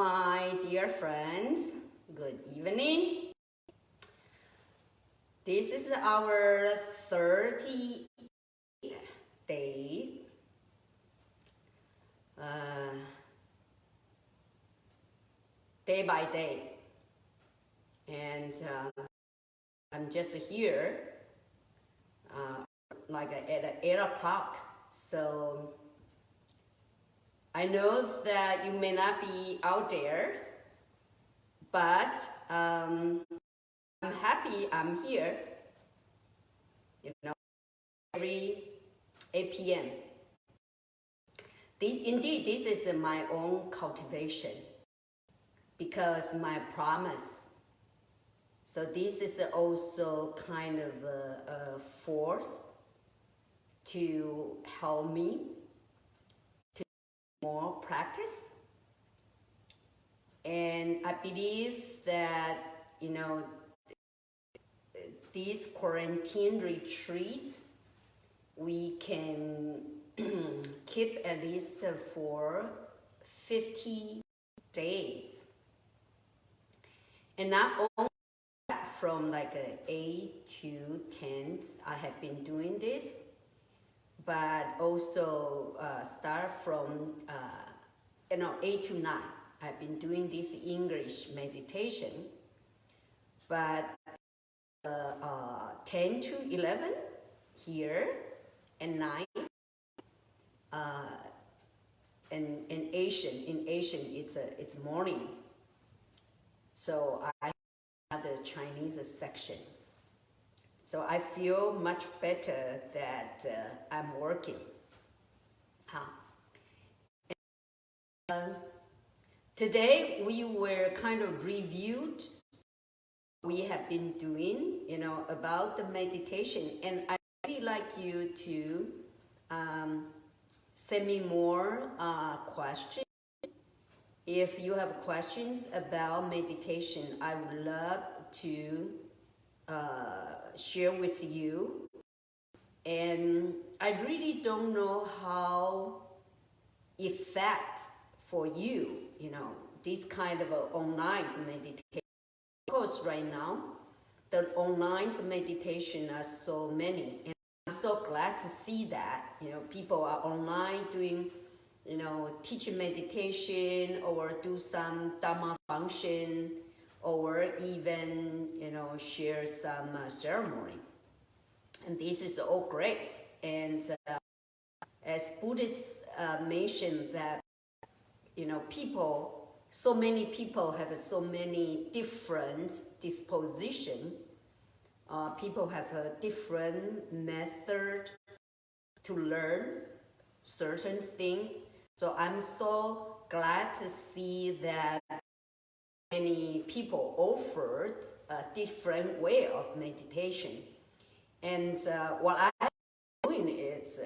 My dear friends, good evening. This is our 30th day. Day by day. And I'm just here like at 8 o'clock. So I know that you may not be out there, but I'm happy I'm here, every 8 p.m. Indeed, this is my own cultivation because my promise. So this is also kind of a force to help me to do more practice. And I believe that, these quarantine retreats, we can keep at least for 50 days. And not only from like 8 to 10, I have been doing this, but also start from 8 to 9. I've been doing this English meditation, but 10 to 11 here, and 9 in Asian it's morning. So I have the Chinese section. So I feel much better that I'm working. Today we were kind of reviewed what we have been doing, about the meditation, and I really like you to send me more questions. If you have questions about meditation, I would love to share with you. And I really don't know how effect for you, this kind of online meditation. Of course, right now, the online meditation are so many, and I'm so glad to see that, people are online doing, teaching meditation or do some dharma function or even, share some ceremony. And this is all great. And as Buddhists mentioned that, so many people have so many different disposition. People have a different method to learn certain things. So I'm so glad to see that many people offered a different way of meditation. And what I'm doing is,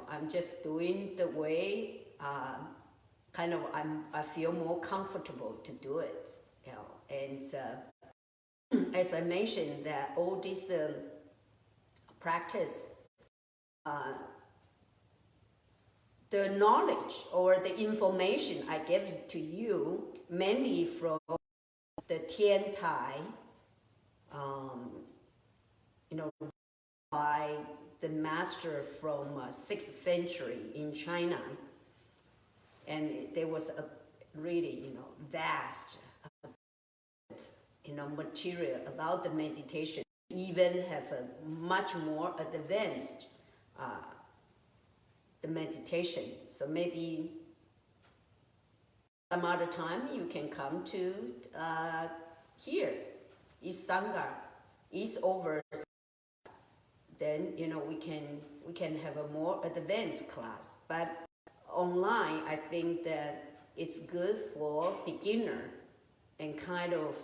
I'm just doing the way I feel more comfortable to do it. And as I mentioned, that all this practice, the knowledge or the information I give to you, mainly from the Tian Tai, by the master from 6th century in China. And there was a really, vast, material about the meditation, even have a much more advanced the meditation. So maybe some other time you can come to here, East Sangha, East over. Then we can have a more advanced class. But online, I think that it's good for beginner and kind of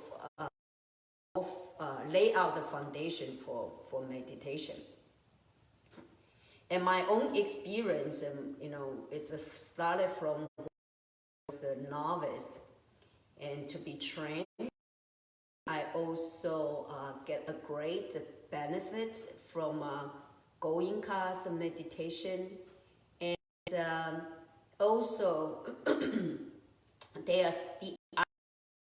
lay out the foundation for meditation. And my own experience, it's started from a novice, and to be trained, I also get a great benefit from going class meditation, and also there's the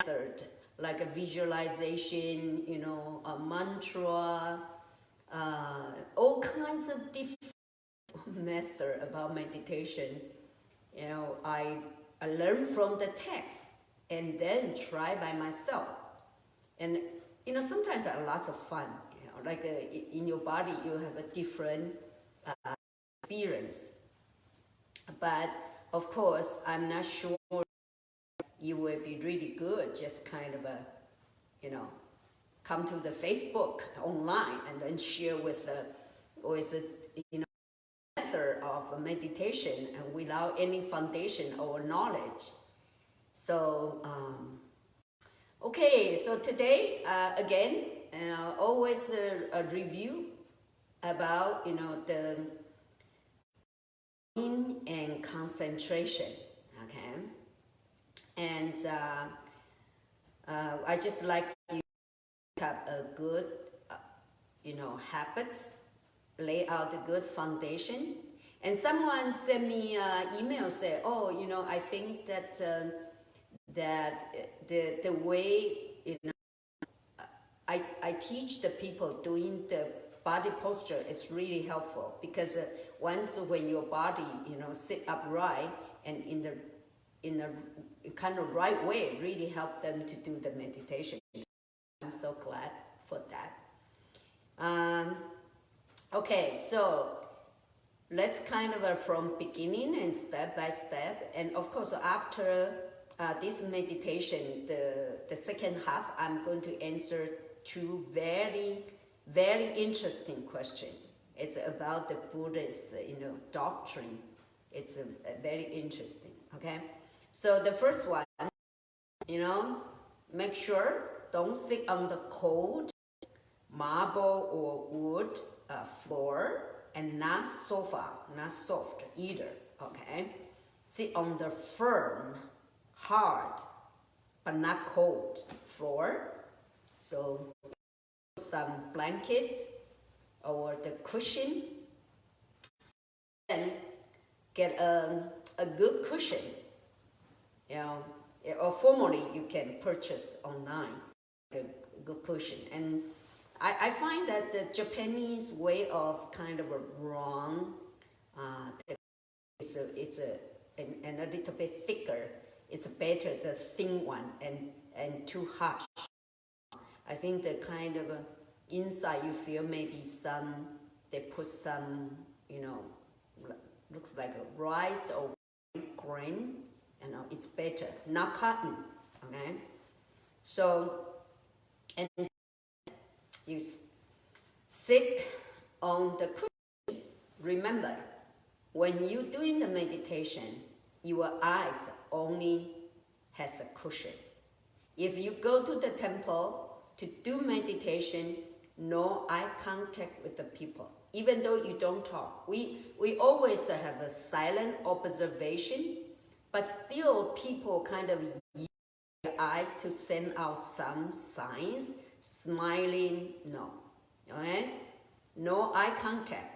method, like a visualization, you know, a mantra, all kinds of different methods about meditation. You know, I learned from the text and then try by myself. And, you know, sometimes are lots of fun, you know, like in your body, you have a different experience. But of course, I'm not sure you will be really good, just kind of you know, come to the Facebook online and then share with you know, method of meditation and without any foundation or knowledge. So, okay, so today, again, always a review about, you know, the and concentration, okay? And I just like you to have a good, you know, habits, lay out a good foundation. And someone sent me an email, say, oh, you know, I think that the way, you know, I teach the people doing the body posture is really helpful, because once when your body, you know, sit upright and in the kind of right way, really help them to do the meditation. I'm so glad for that. Okay, so let's kind of from beginning and step by step. And of course, after this meditation, the second half, I'm going to answer two very, very interesting questions. It's about the Buddhist, you know, doctrine. It's very interesting, okay? So the first one, you know, make sure don't sit on the cold marble or wood floor, and not sofa, not soft either, okay? Sit on the firm, hard, but not cold floor. So some blanket or the cushion, and get a good cushion, you know, or formally you can purchase online a good cushion. And I find that the Japanese way of kind of a wrong, it's a little bit thicker. It's better the thin one and too harsh. I think the kind of inside you feel maybe they put some, you know, looks like a rice or grain, you know, it's better, not cotton, okay? So, and you sit on the cushion. Remember, when you're doing the meditation, your eyes only has a cushion. If you go to the temple to do meditation, no eye contact with the people, even though you don't talk. We always have a silent observation, but still people kind of use their eye to send out some signs, smiling, no, okay? No eye contact.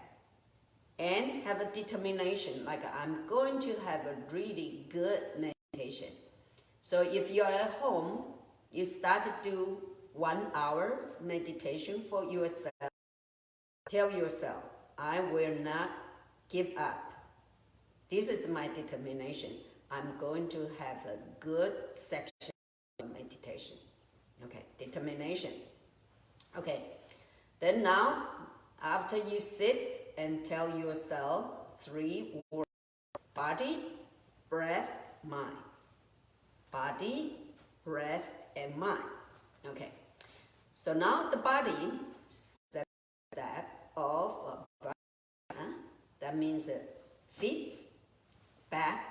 And have a determination, like I'm going to have a really good meditation. So if you're at home, you start to do 1 hour meditation for yourself. Tell yourself, I will not give up. This is my determination. I'm going to have a good section of meditation. Okay, determination. Okay, then now, after you sit and tell yourself 3 words: body, breath, mind. Body, breath, and mind. Okay. So now the body, step of that means feet, back,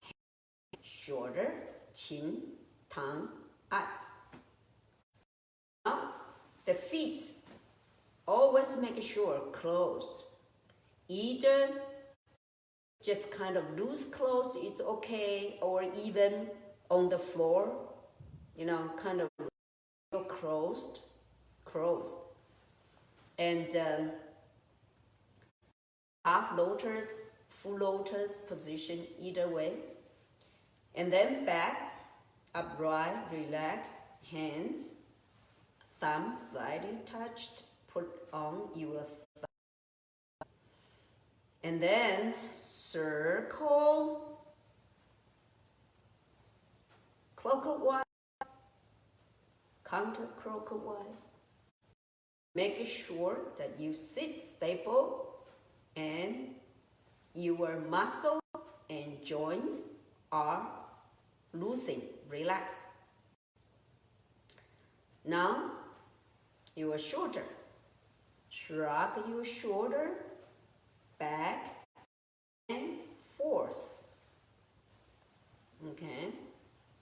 head, shoulder, chin, tongue, eyes. Now the feet, always make sure closed. Either just kind of loose closed, it's okay, or even on the floor, you know, kind of closed. And half lotus, full lotus position, either way. And then back, upright, relaxed, hands, thumb slightly touched, put on your thumb. And then circle clockwise, counterclockwise. Make sure that you sit stable and your muscle and joints are loosened, relaxed. Now, your shoulder. Shrug your shoulder back and forth. Okay?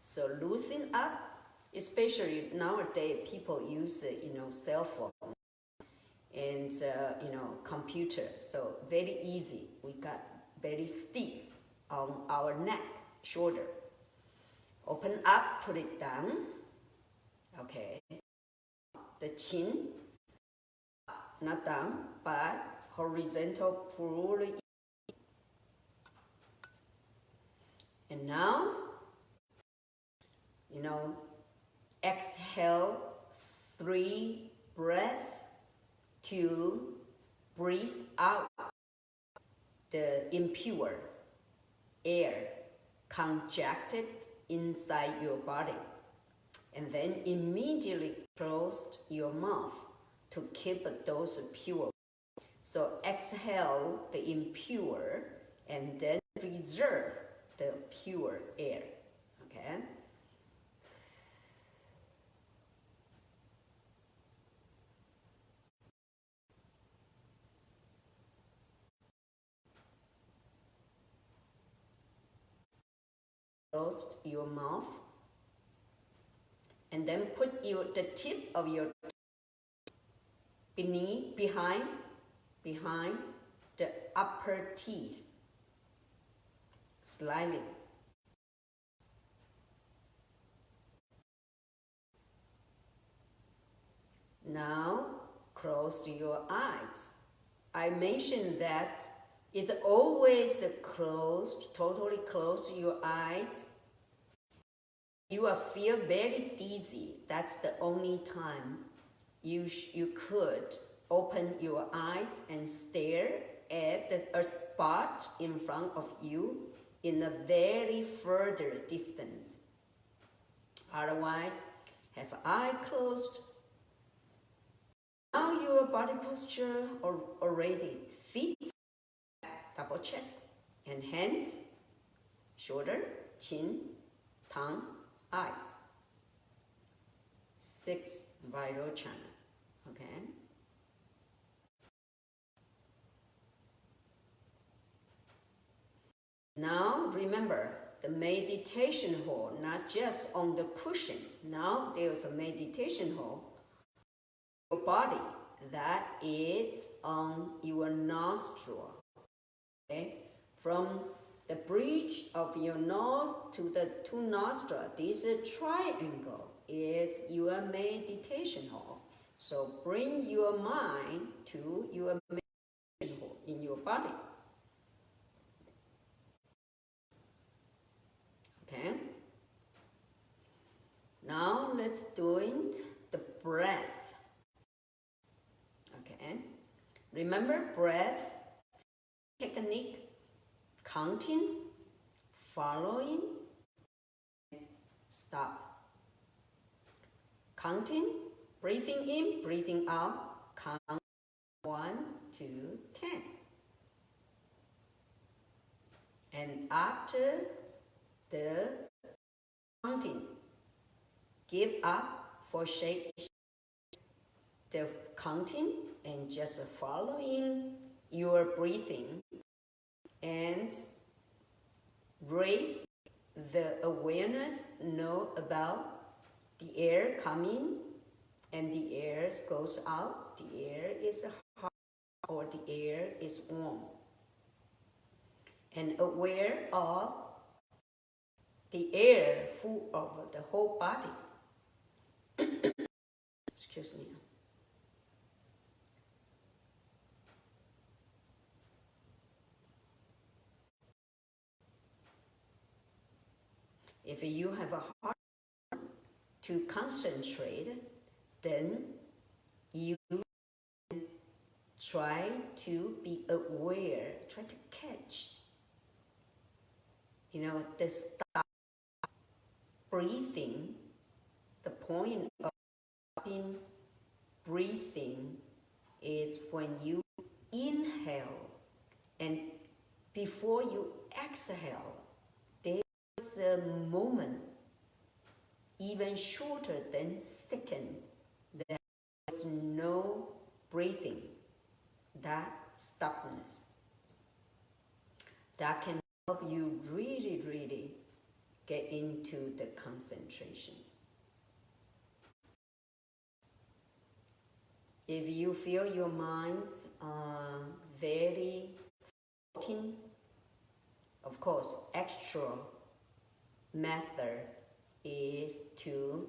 So loosen up, especially nowadays people use, cell phone and, computer. So very easy. We got very stiff on our neck, shoulder. Open up, put it down. Okay. The chin, not down, but horizontal, fully. And now, exhale 3 breaths to breathe out the impure air congested inside your body. And then immediately close your mouth to keep those pure. So exhale the impure and then reserve the pure air. Okay? Close your mouth. And then put the tip of your behind the upper teeth, slightly. Now, close your eyes. I mentioned that it's always closed, totally close your eyes. You will feel very dizzy. That's the only time you could open your eyes and stare at a spot in front of you in a very further distance. Otherwise, have eye closed. Now your body posture already fits. Double check. And hands, shoulder, chin, tongue, eyes. 6 vital channel. Okay. Now remember the meditation hall, not just on the cushion. Now there's a meditation hall. Your body that is on your nostril. Okay? From the bridge of your nose to the 2 nostrils, this triangle is your meditation hall. So bring your mind to your meditation hall in your body. Okay? Now let's do it, the breath. Okay? Remember breath technique. Counting, following, stop. Counting, breathing in, breathing out, count 1 to 10. And after the counting, give up for shake the counting and just following your breathing. And raise the awareness, know about the air coming and the air goes out. The air is hot or the air is warm. And aware of the air full of the whole body. Excuse me. If you have a hard to concentrate, then you try to be aware, try to catch, the start breathing. The point of stopping breathing is when you inhale and before you exhale, there's a moment even shorter than second. There's no breathing. That stillness that can help you really, really get into the concentration. If you feel your mind's very floating, of course, extra method is to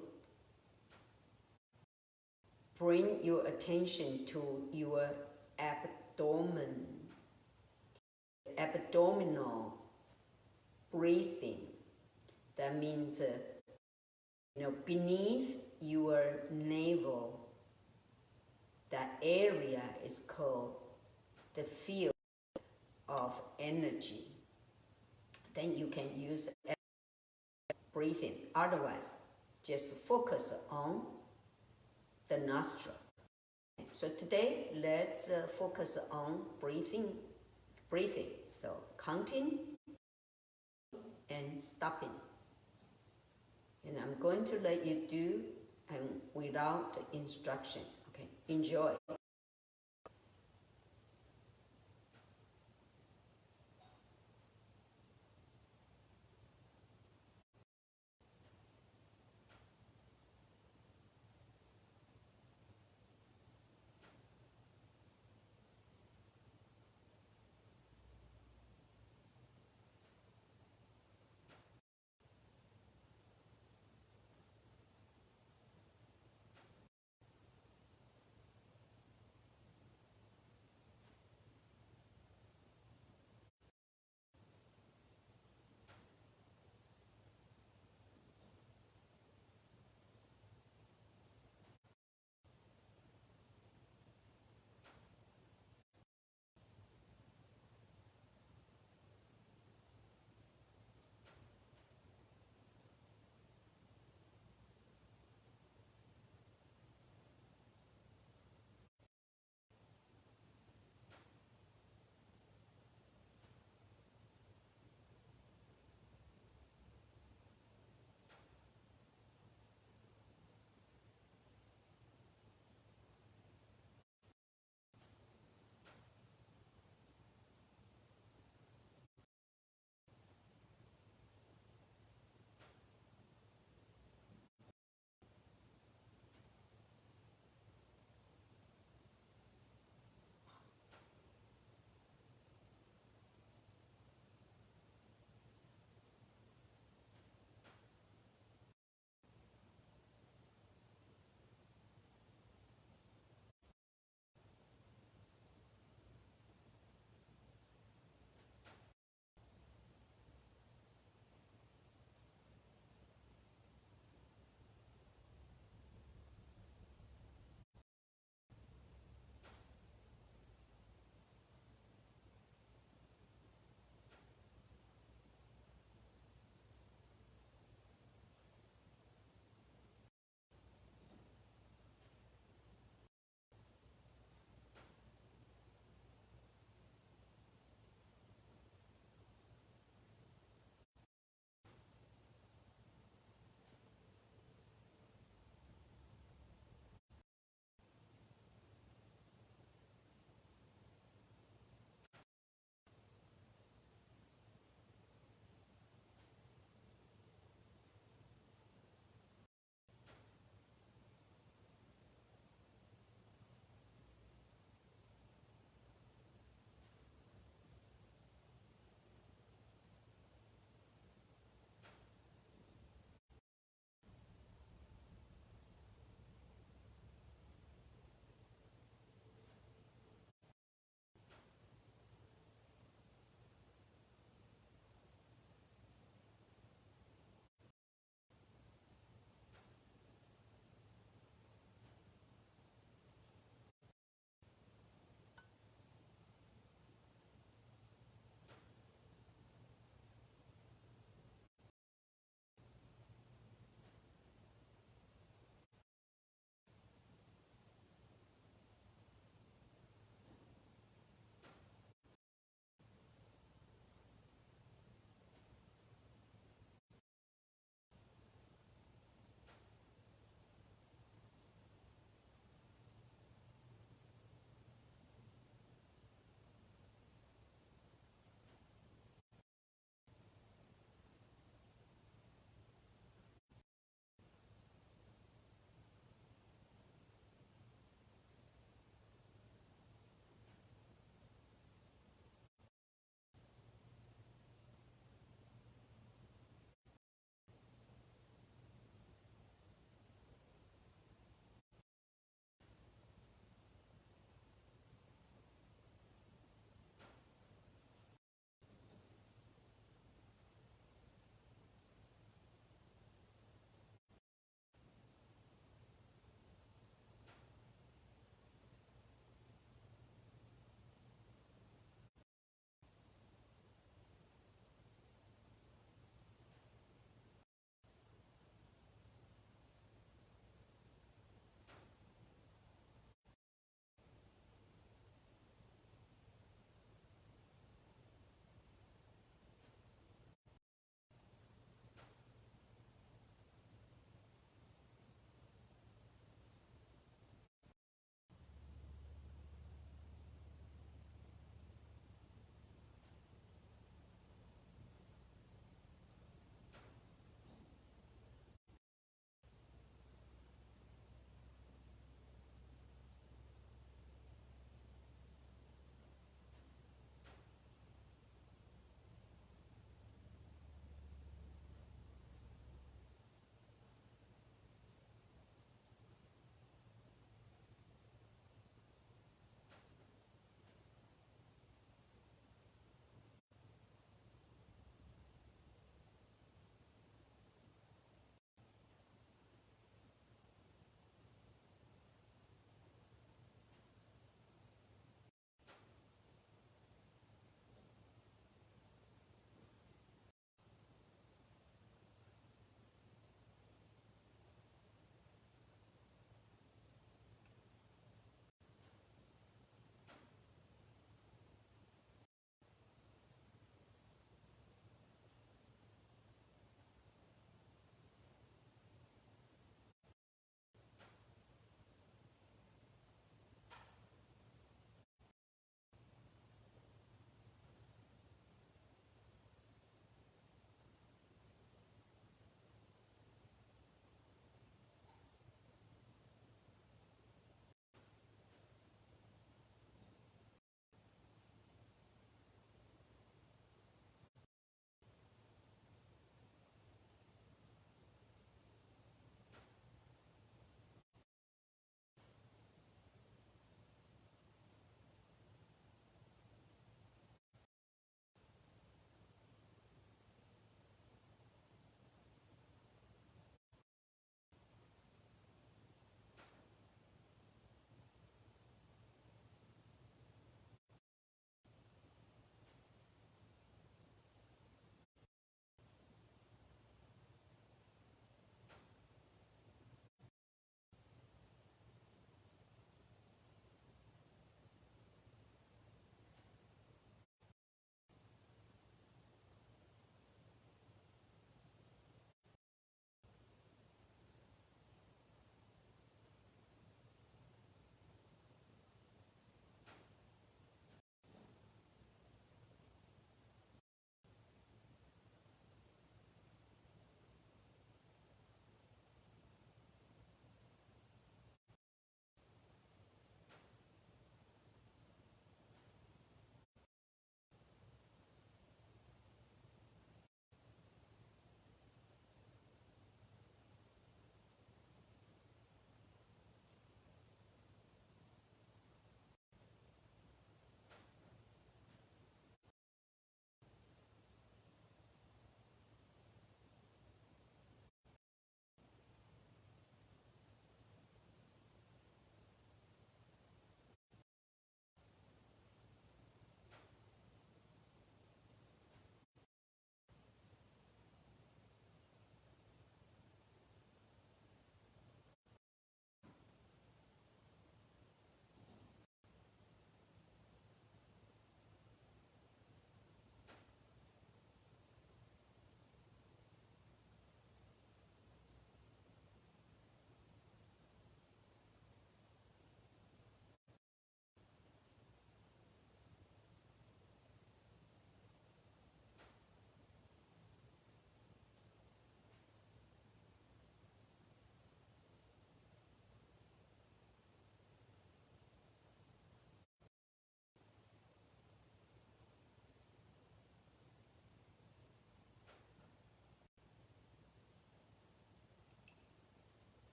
bring your attention to your abdomen, abdominal breathing. That means, beneath your navel, that area is called the field of energy. Then you can use breathing. Otherwise, just focus on the nostril. So today, let's focus on breathing. So counting and stopping. And I'm going to let you do without instruction. Okay, enjoy.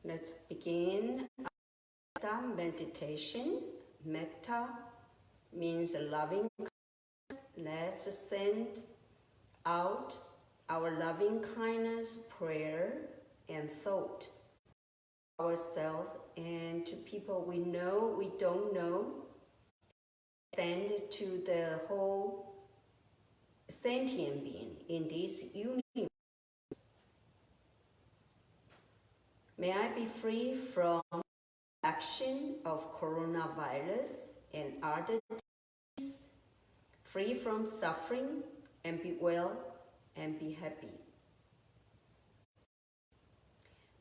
Let's begin METTA meditation. METTA means loving kindness. Let's send out our loving kindness, prayer, and thought to ourselves and to people we know, we don't know, and to the whole sentient being in this universe. May I be free from action of coronavirus and other diseases, free from suffering, and be well and be happy.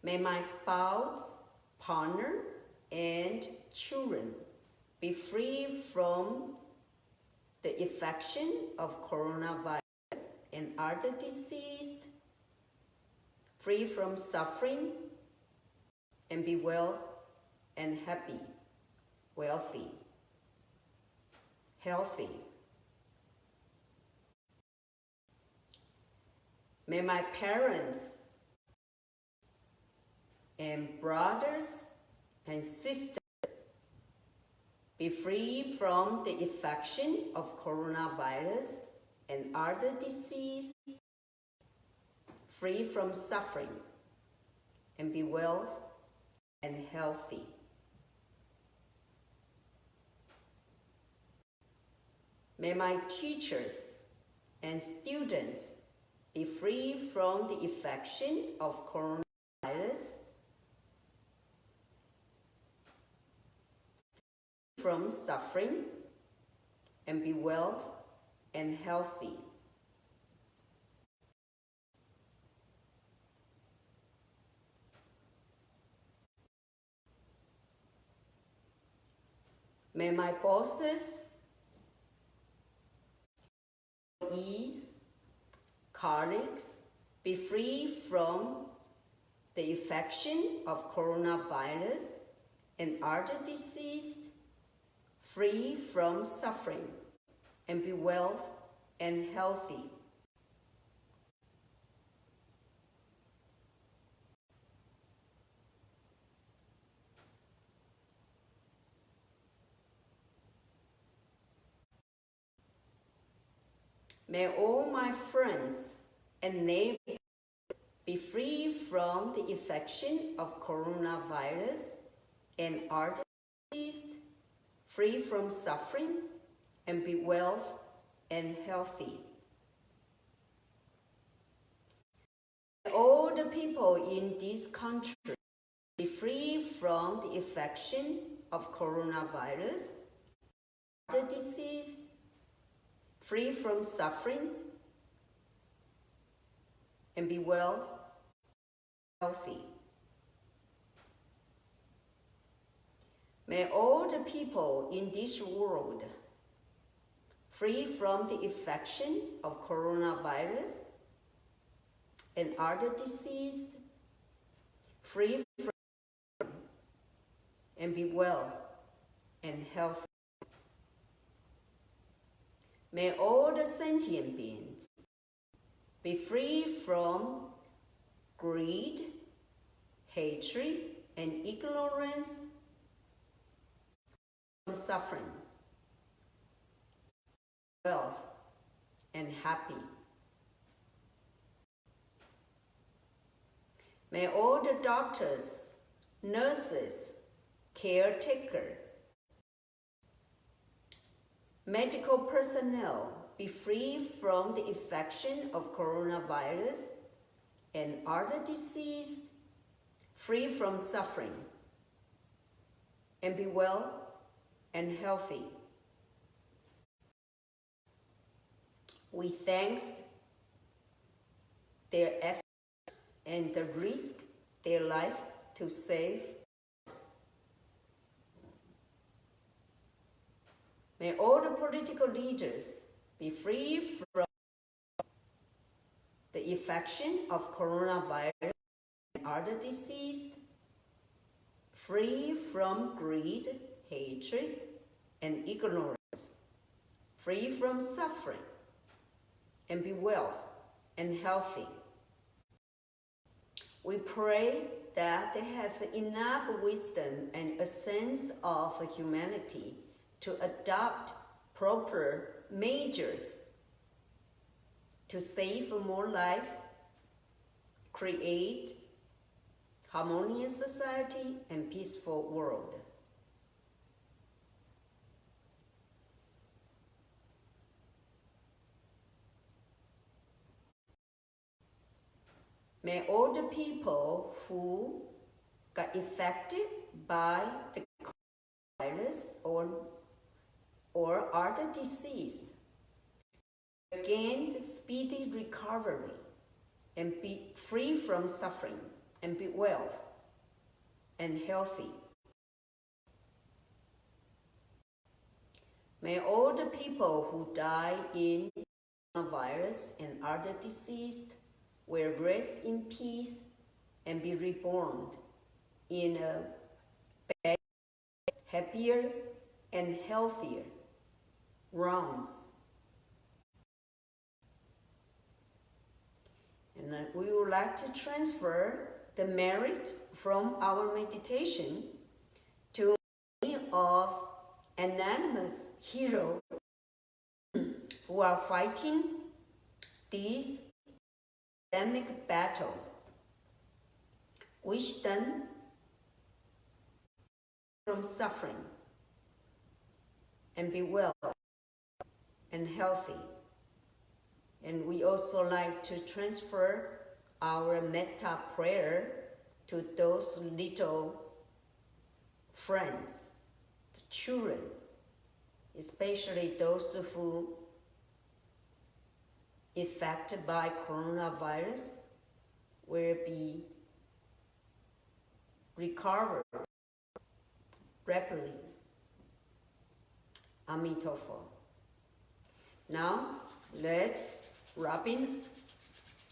May my spouse, partner, and children be free from the infection of coronavirus and other diseases, free from suffering, and be well and happy, wealthy, healthy. May my parents and brothers and sisters be free from the infection of coronavirus and other disease, free from suffering, and be well and healthy. May my teachers and students be free from the infection of coronavirus, from suffering, and be well and healthy. May my bosses, colleagues be free from the infection of coronavirus and other disease, free from suffering, and be well and healthy. May all my friends and neighbors be free from the infection of coronavirus and other disease, free from suffering, and be well and healthy. May all the people in this country be free from the infection of coronavirus, other disease, free from suffering, and be well, healthy. May all the people in this world free from the infection of coronavirus and other disease, free from suffering, and be well and healthy. May all the sentient beings be free from greed, hatred, and ignorance, from suffering, wealth, and happy. May all the doctors, nurses, caretakers, medical personnel be free from the infection of coronavirus and other disease, free from suffering, and be well and healthy. We thank their efforts and the risk their life to save. May all the political leaders be free from the infection of coronavirus and other disease, free from greed, hatred, and ignorance, free from suffering, and be well and healthy. We pray that they have enough wisdom and a sense of humanity to adopt proper measures to save more life, create harmonious society and peaceful world. May all the people who got affected by the virus or other disease gain speedy recovery and be free from suffering and be well and healthy. May all the people who die in coronavirus and other disease will rest in peace and be reborn in a better, happier, and healthier realms. And we would like to transfer the merit from our meditation to many of anonymous heroes who are fighting this pandemic battle. Wish them from suffering and be well and healthy. And we also like to transfer our METTA prayer to those little friends, the children, especially those who affected by coronavirus will be recovered rapidly. Amitofo. Now, let's rub in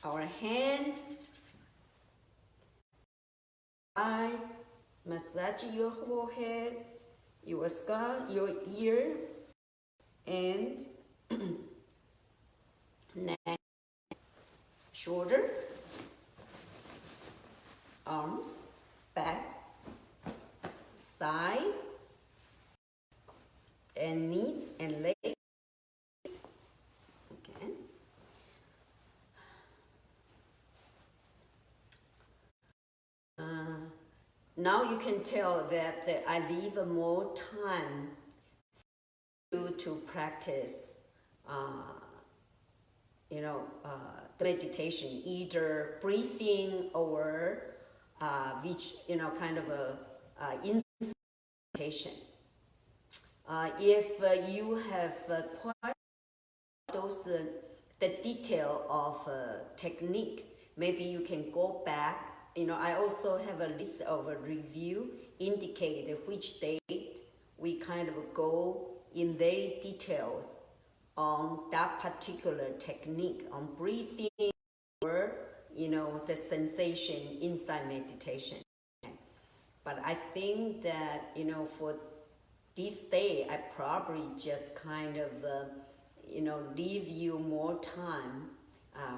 our hands, eyes, massage your forehead, your skull, your ear, and neck, shoulder, arms, back, thigh, and knees and legs. Okay. Now you can tell that I leave more time to practice the meditation, either breathing or which kind of a meditation. If you have quite those the detail of technique, maybe you can go back. I also have a list of a review indicate which date we kind of go in very details on that particular technique, on breathing or, the sensation inside meditation. But I think that, for this day, I probably just kind of, leave you more time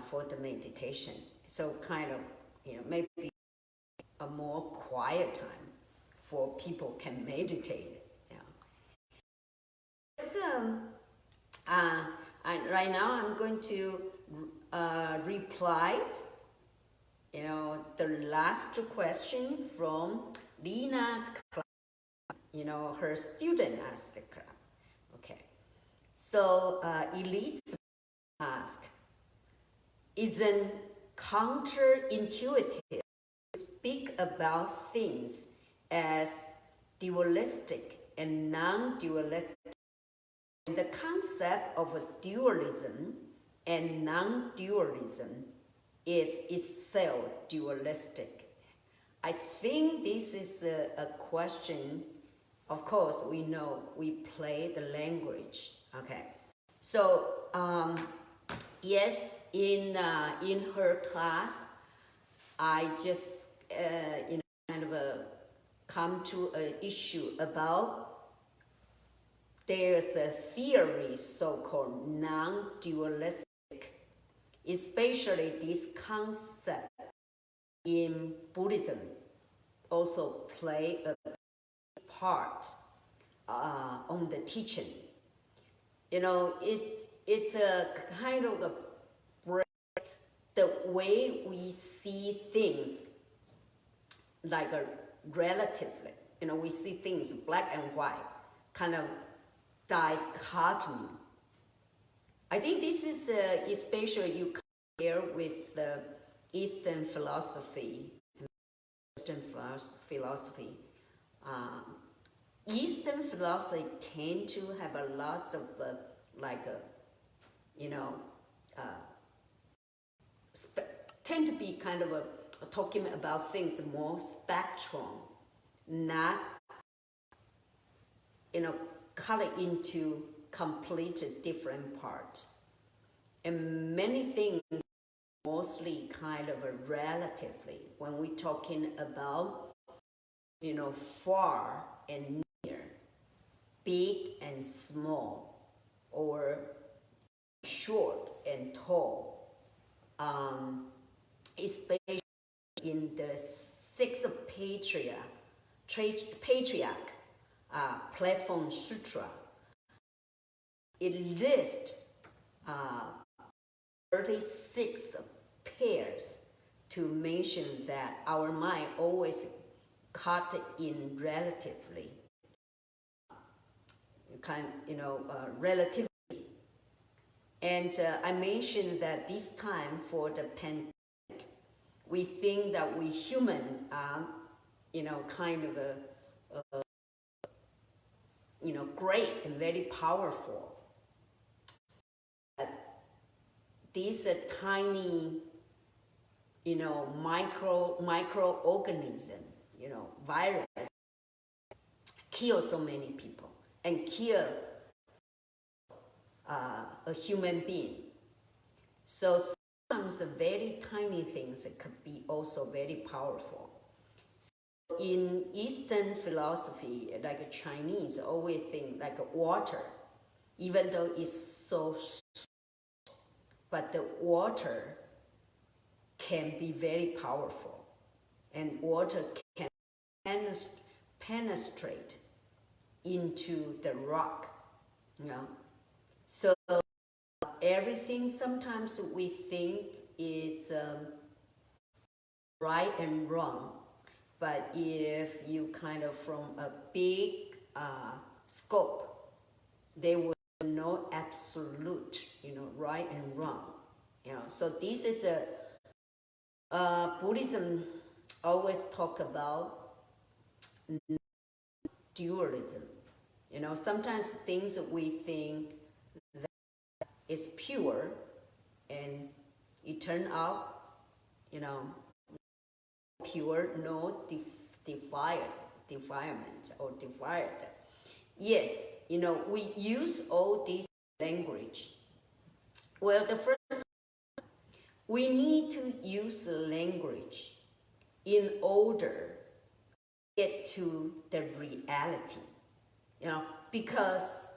for the meditation. So kind of, maybe a more quiet time for people can meditate. Right now I'm going to reply, the last question from Lina's class. Her student asked the class. Okay. So Elite asked, isn't counterintuitive to speak about things as dualistic and non-dualistic? The concept of dualism and non-dualism is itself dualistic. I think this is a question. Of course, we know we play the language. Okay, so yes, in her class, I just kind of come to an issue about. There's a theory so-called non-dualistic, especially this concept in Buddhism. also play a part on the teaching. You know, it's a kind of a break the way we see things, like a relatively. You know, we see things black and white, kind of dichotomy. I think this is especially you compare with the Eastern philosophy. Eastern philosophy tend to have a lots of tend to be kind of talking about things more spectrum, not cut it into completely different parts. And many things mostly kind of relatively when we're talking about far and near, big and small, or short and tall, especially in the sixth patriarch platform sutra. It lists 36 pairs to mention that our mind always cut in relatively, relativity. And I mentioned that this time for the pandemic, we think that we human are, kind of great and very powerful. These tiny, microorganism, virus, kill so many people and kill a human being. So sometimes very tiny things could be also very powerful. So in Eastern philosophy, like Chinese, always think like water, even though it's so salt, but the water can be very powerful, and water can penetrate into the rock. So everything sometimes we think it's right and wrong, but if you kind of from a big scope, there was no absolute, right and wrong. So this is Buddhism always talk about dualism. Sometimes things we think that is pure, and it turns out, pure, no defilement or defiled. Yes, we use all this language. Well, the first, we need to use the language in order to get to the reality. Because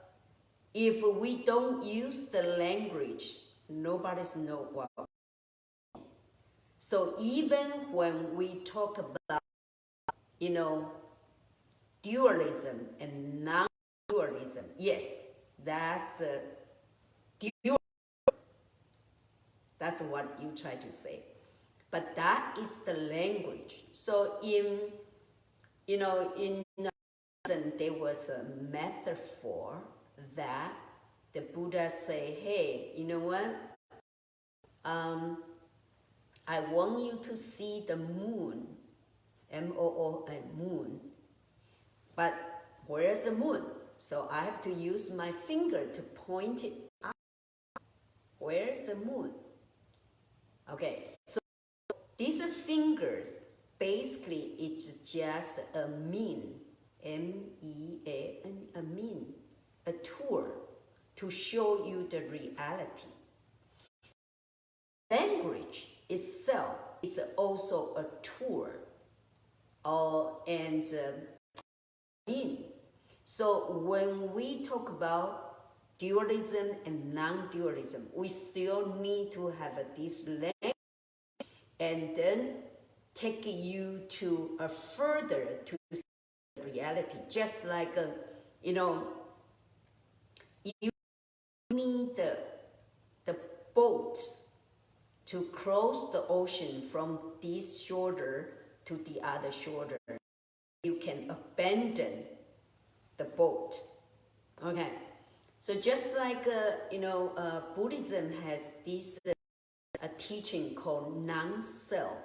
if we don't use the language, nobody's know what. So even when we talk about, dualism and non-dualism, yes, that's dual. That's what you try to say. But that is the language. So in there was a metaphor that the Buddha say, hey, you know what? I want you to see the moon, M-O-O-N, moon. But where's the moon? So I have to use my finger to point it out. Where's the moon? Okay, so these fingers, basically it's just a mean, M-E-A-N, a mean, a tool to show you the reality. Language itself is also a tool, and mean. So when we talk about dualism and non-dualism, we still need to have this language, and then take you to a further to reality. Just like, you need the boat to cross the ocean from this shoulder to the other shoulder. You can abandon the boat. Okay, so just like Buddhism has this a teaching called non-self.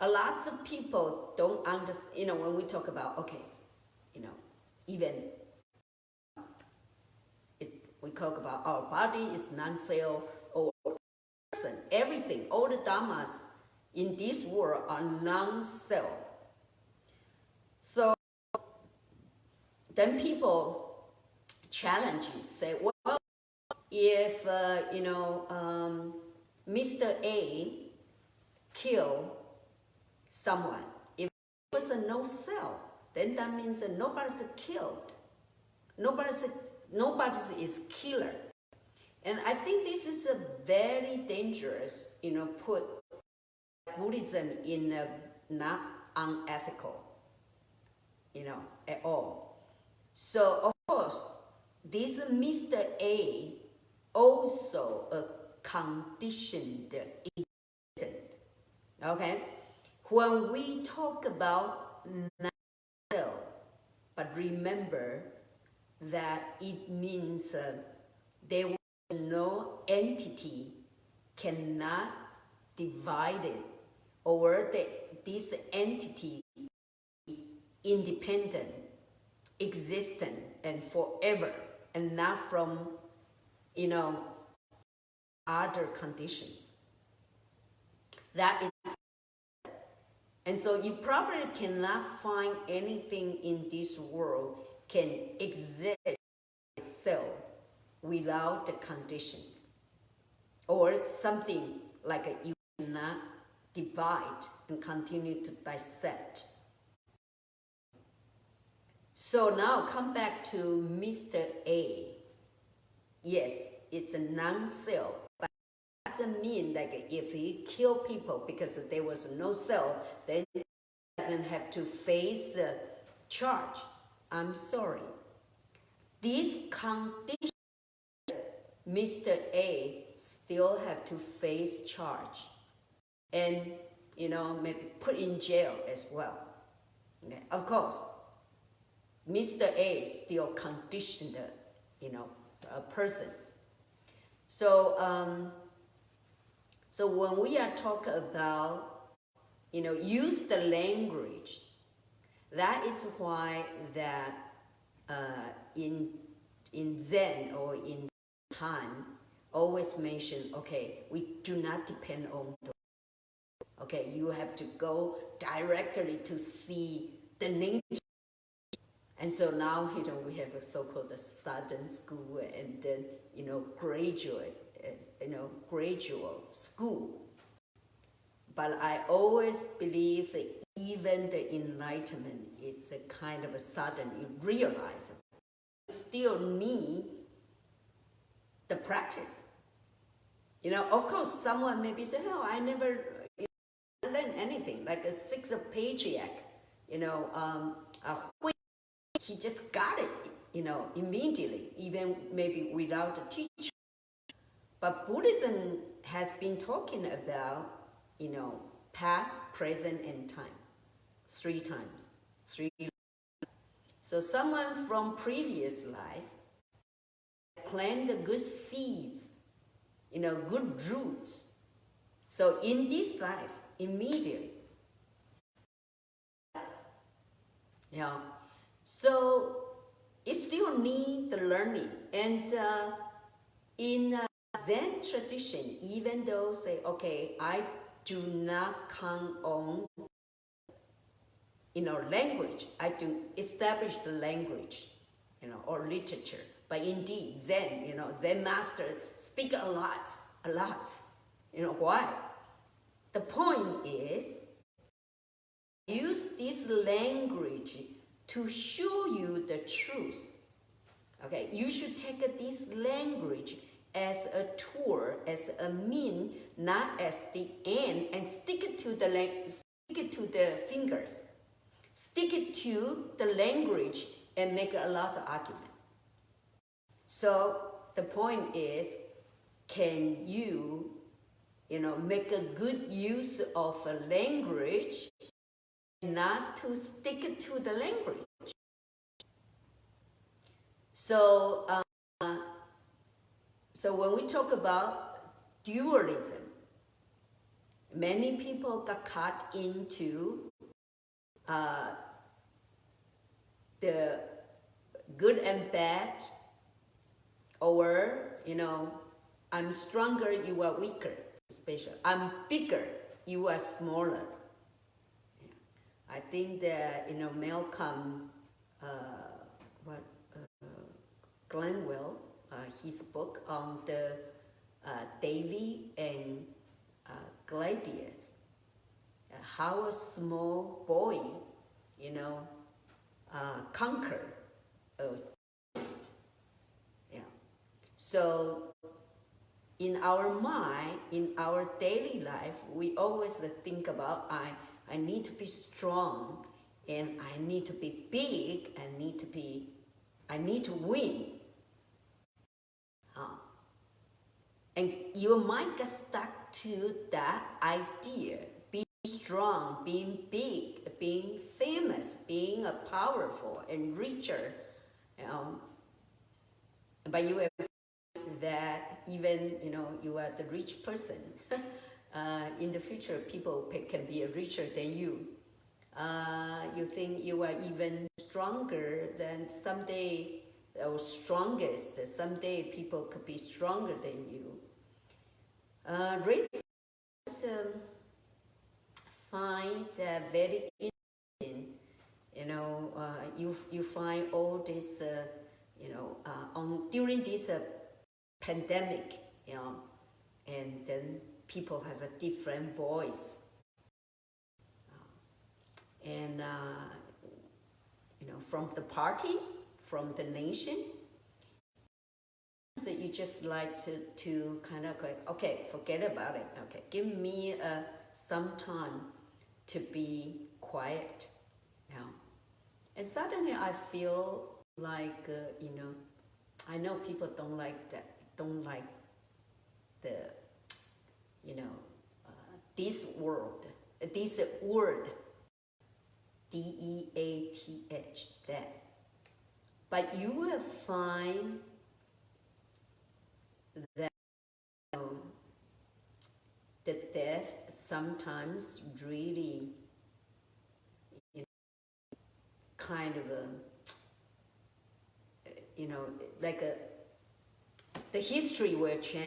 A lot of people don't understand. When we talk about even we talk about our body is non-self, or person, everything, all the dharmas in this world are non-self. So then people challenge you, say, well, if Mr. A killed someone, if it was a no self, then that means that nobody's killed. Nobody's is killer. And I think this is a very dangerous, put Buddhism in a not unethical, at all. So of course, this Mr. A also a conditioned existence. Okay? When we talk about non-self, but remember that it means there was no entity cannot divide it, or this entity independent, existent, and forever, and not from other conditions. That is, and so you probably cannot find anything in this world can exist itself without the conditions, or something like you cannot divide and continue to dissect. So now come back to Mr. A. Yes, it's a non-self, but that doesn't mean like if he killed people because there was no self, then he doesn't have to face a charge. I'm sorry. This condition, Mr. A still have to face charge and, maybe put in jail as well. Okay. Of course, Mr. A is still conditioned, a person. So, so when we are talking about, use the language, that is why that in Zen or in time always mention, okay, we do not depend on the, okay, you have to go directly to see the nature. And so now, we have a so-called Southern school and then, gradual school. But I always believe that even the enlightenment, it's a kind of a sudden, you realize you still need the practice. Of course, someone maybe say, oh, I never learned anything, like a sixth patriarch, he just got it, immediately, even maybe without a teacher. But Buddhism has been talking about, past, present, and time. 3 times. 3. So someone from previous life planted the good seeds, good roots. So in this life, immediately. Yeah. So it still needs the learning. And in Zen tradition, even though say, okay, I do not count on, language. I do establish the language, or literature. But indeed, Zen, Zen master speak a lot. Why? The point is, use this language to show you the truth. Okay, you should take this language as a tool, as a mean, not as the end, and stick it to the fingers, stick it to the language, and make a lot of argument. So the point is, can you, make a good use of a language, not to stick it to the language? So, so when we talk about dualism, many people got caught into the good and bad, or, I'm stronger, you are weaker, especially. I'm bigger, you are smaller. I think that, Malcolm, Gladwell, his book on the Daily and Gladius, how a small boy, conquer a giant. Yeah. So in our mind, in our daily life, we always think about, I need to be strong, and I need to be big, I need to win. And your mind gets stuck to that idea, being strong, being big, being famous, being powerful and richer. But you have that even, you are the rich person. In the future, people can be richer than you. You think you are even stronger than someday, or strongest. Someday people could be stronger than you. Racism find that very interesting. You find all this, during this pandemic, and then people have a different voice. And, from the party, from the nation, so you just like to kind of go, okay, forget about it. Okay, give me some time to be quiet. And suddenly I feel like, I know people don't like that, don't like the, this word, D-E-A-T-H, death. But you will find that the death sometimes really, kind of the history will change.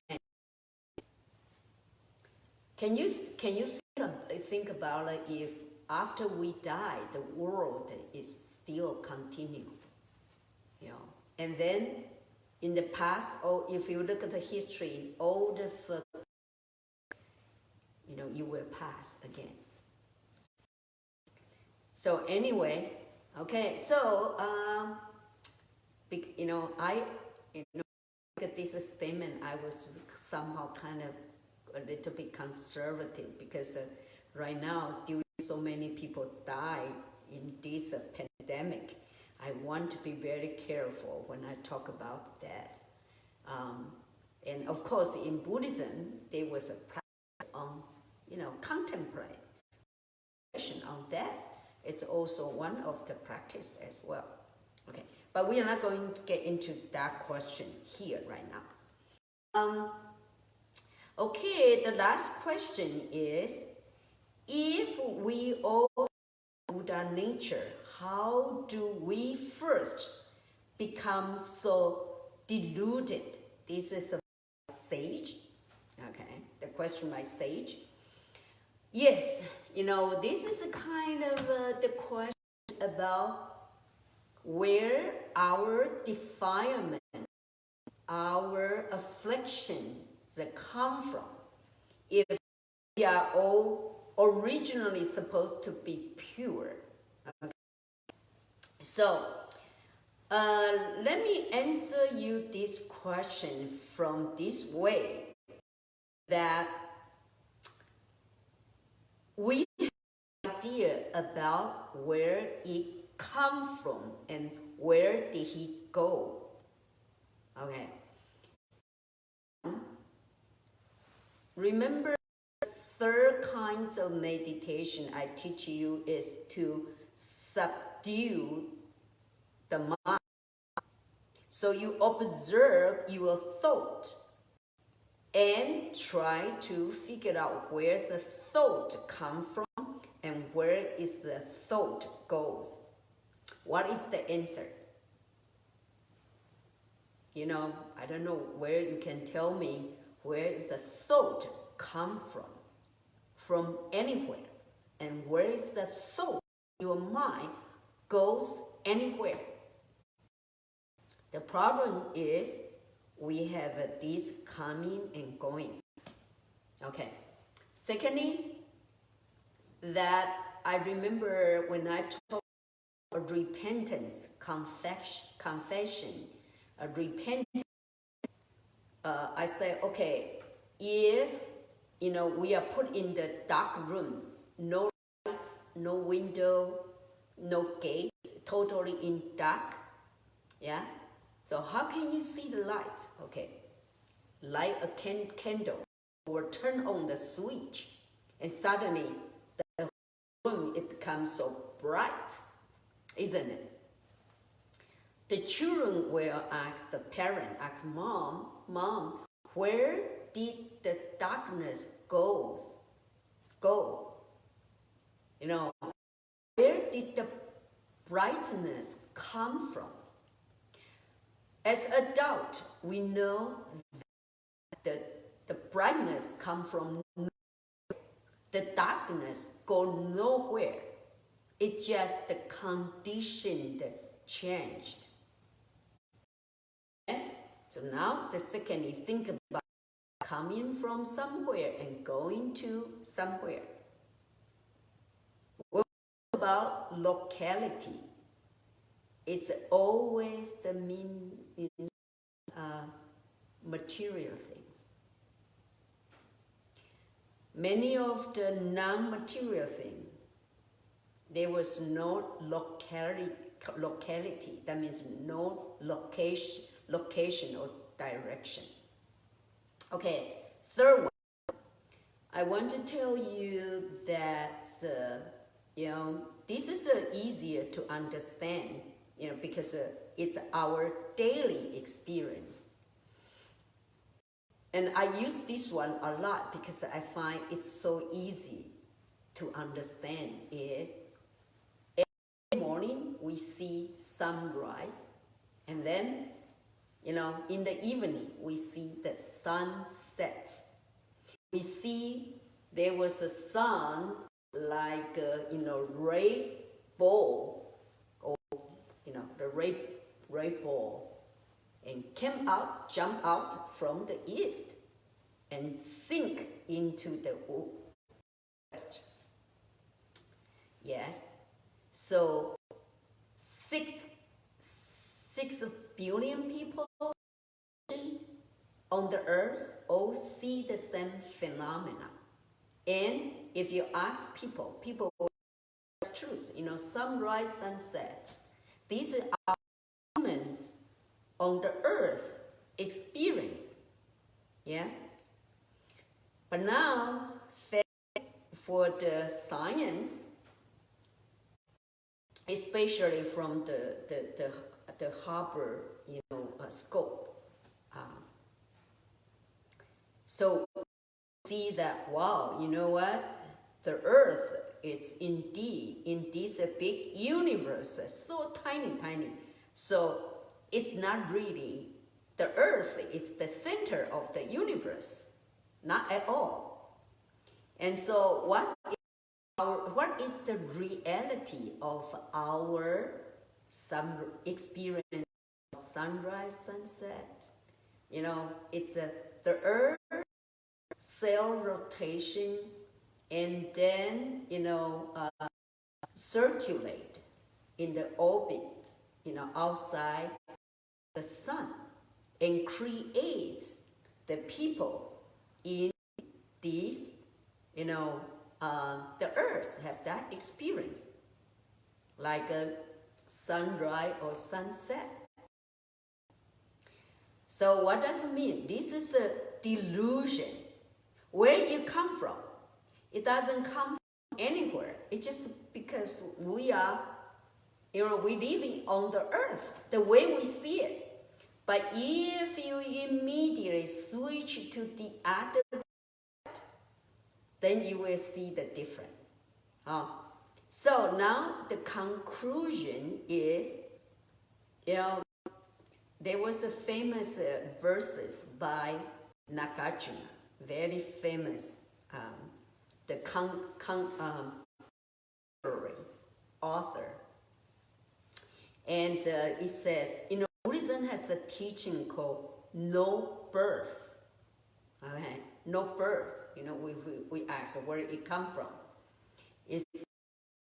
Can you think about if after we die, the world is still continue, and then in the past, or if you look at the history, all the, you will pass again. So anyway, okay, so I look at this statement, I was somehow kind of a little bit conservative, because right now, during so many people die in this pandemic, I want to be very careful when I talk about death. And of course, in Buddhism, there was a practice on, contemplation on death. It's also one of the practice as well. Okay, but we are not going to get into that question here right now. Okay, the last question is, if we all Buddha nature, how do we first become so deluded? This is a sage. Okay, the question by sage. Yes, this is a kind of the question about where our defilement, our affliction that come from. If we are all originally supposed to be pure. Okay. So, Let me answer you this question from this way, that we have an idea about where it come from and where did he go. Okay. Remember, the third kind of meditation I teach you is to subdue the mind. So you observe your thought and try to figure out where the thought comes from and where is the thought goes. What is the answer? You know, I don't know where you can tell me where is the thought come from anywhere. And where is the thought, your mind goes anywhere. The problem is we have this coming and going. Okay. Secondly, that I remember when I talk about repentance, confession, repentance, I say, okay, if, you know, we are put in the dark room, no lights, no window, no gates, totally in dark, yeah? So how can you see the light? Okay, light a candle or turn on the switch, and suddenly the room, it becomes so bright, isn't it? The children will ask the parent, ask mom, where did the darkness go? You know, where did the brightness come from? As adult, we know that the brightness comes from nowhere. The darkness go nowhere. It's just the condition that changed. Okay? So now the second is think about coming from somewhere and going to somewhere. What about locality? It's always the material things. Many of the non-material things, there was no locality. That means no location or direction. Okay, third one, I want to tell you that you know, this is easier to understand, you know, because it's our daily experience. And I use this one a lot because I find it's so easy to understand it. Every morning we see sunrise, and then, you know, in the evening we see the sunset. We see there was a sun like you know, rainbow, or you know, the rainbow, and jump out from the east and sink into the west. Yes, so 6 billion people on the earth all see the same phenomena. And if you ask people will tell the truth, you know, sunrise, sunset, these are humans on the earth experience. Yeah? But now, for the science, especially from the Hubble, you know, scope, so see that, wow, you know what? The earth is indeed in this big universe, so tiny. So it's not really, the earth is the center of the universe, not at all. And so what is the reality of our experience of sunrise, sunset? You know, it's the earth cell rotation, and then, you know, circulate in the orbit, outside the sun and creates the people in this, the earth have that experience, like a sunrise or sunset. So what does it mean? This is the delusion. Where you come from? It doesn't come from anywhere. It's just because we are, we living on the earth, the way we see it. But if you immediately switch to the other, then you will see the difference. So now the conclusion is, there was a famous verses by Nagarjuna, very famous, the contemporary author. And it says, Buddhism has a teaching called no birth. Okay, no birth. We ask where it come from. It's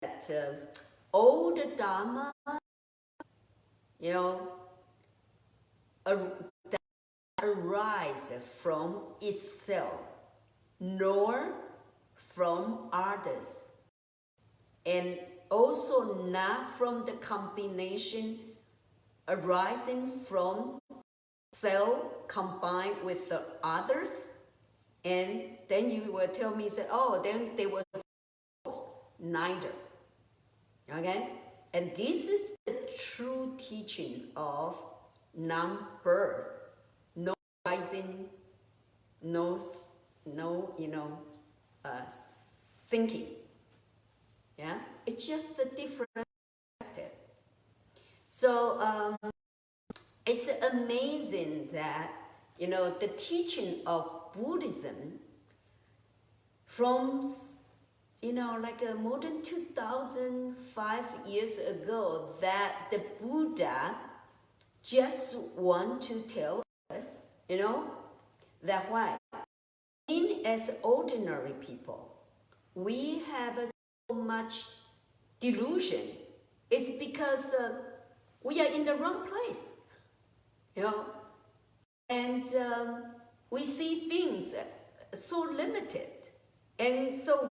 that all the dharma, that arise from itself, nor from others, and also not from the combination arising from self combined with the others. And then you will tell me, then they were neither. Okay? And this is the true teaching of non-birth, no rising, no thinking. Yeah? It's just a different perspective. So it's amazing that, the teaching of Buddhism from, more than 2,005 years ago, that the Buddha just want to tell us, that why? As ordinary people, we have so much delusion. It's because we are in the wrong place, and we see things so limited. And so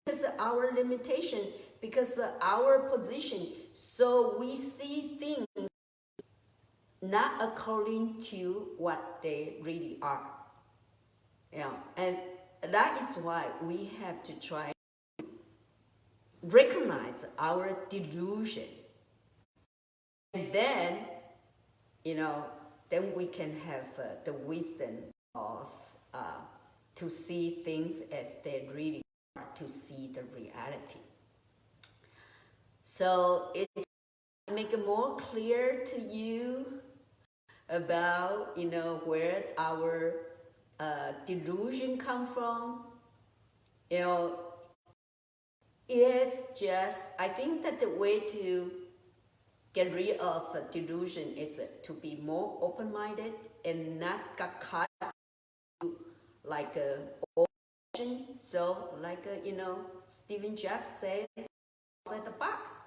because of our limitation, because of our position, so we see things not according to what they really are. And that is why we have to try to recognize our delusion. And then, then we can have the wisdom of to see things as they really are, to see the reality. So it make it more clear to you about, where our delusion come from. It's just, I think that the way to get rid of delusion is to be more open-minded and not get caught like a ocean. So like, Stephen Jobs said, outside the box.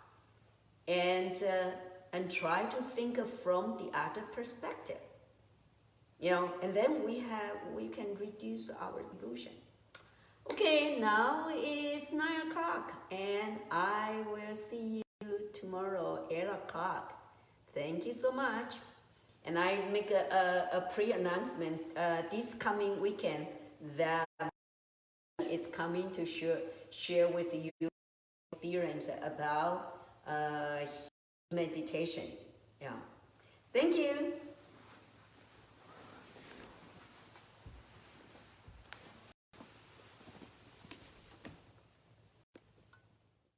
And try to think from the other perspective. And then we can reduce our delusion. Okay, now it's 9 o'clock, and I will see you tomorrow, 8 o'clock. Thank you so much. And I make a pre-announcement this coming weekend that it's coming to share with you experience about meditation. Yeah.